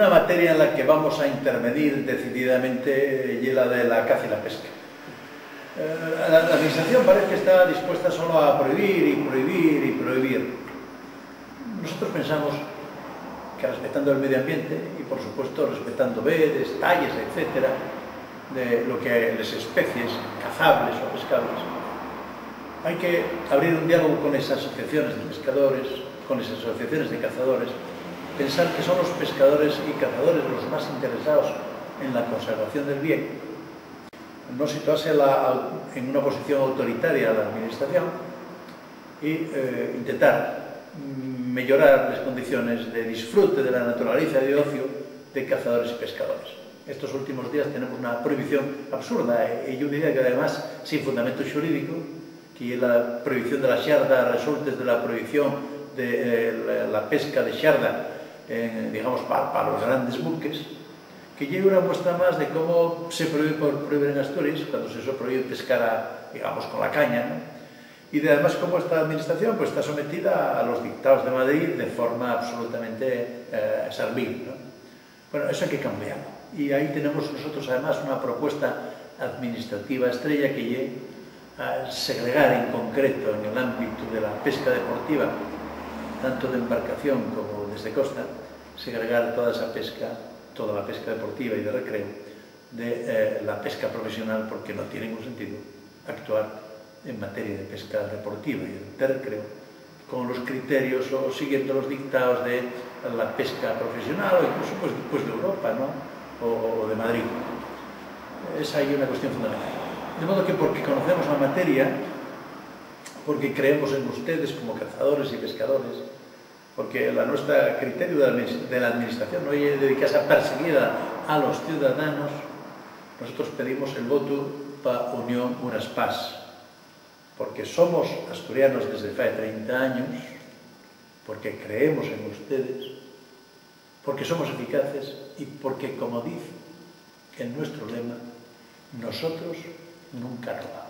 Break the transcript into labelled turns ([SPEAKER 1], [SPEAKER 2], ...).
[SPEAKER 1] una materia en la que vamos a intervenir decididamente y la de la caza y la pesca. La Administración parece que está dispuesta solo a prohibir y prohibir y prohibir. Nosotros pensamos que respetando el medio ambiente y por supuesto respetando vedes, talles, etcétera, de lo que las especies cazables o pescables, hay que abrir un diálogo con esas asociaciones de pescadores, con esas asociaciones de cazadores, pensar que son los pescadores y cazadores los más interesados en la conservación del bien, no situarse en una posición autoritaria a la Administración y intentar mejorar las condiciones de disfrute de la naturaleza y de ocio de cazadores y pescadores. Estos últimos días tenemos una prohibición absurda y yo diría que además sin fundamento xurídico, que es la prohibición de la xarda resultes de la prohibición de la pesca de xarda, digamos, para los grandes buques, que lleva una muestra más de cómo se prohíbe por prohibir en Asturias, cuando se prohíbe pescar, digamos, con la caña, ¿no? Y de además cómo esta Administración pues, está sometida a los dictados de Madrid de forma absolutamente servil, ¿no? Bueno, eso hay que cambiarlo. Y ahí tenemos nosotros además una propuesta administrativa estrella que es segregar en concreto en el ámbito de la pesca deportiva, tanto de embarcación como desde costa, segregar toda esa pesca, toda la pesca deportiva y de recreo, de la pesca profesional, porque no tiene ningún sentido actuar en materia de pesca deportiva y de recreo con los criterios o siguiendo los dictados de la pesca profesional o incluso pues de Europa, ¿no? o de Madrid. Es ahí una cuestión fundamental. De modo que porque conocemos la materia, porque creemos en ustedes como cazadores y pescadores, porque nuestra criterio de la Administración no es dedicarse a perseguir a los ciudadanos, nosotros pedimos el voto para Unión Unas Paz, porque somos asturianos desde hace 30 años, porque creemos en ustedes, porque somos eficaces y porque, como dice en nuestro lema, nosotros nunca robamos.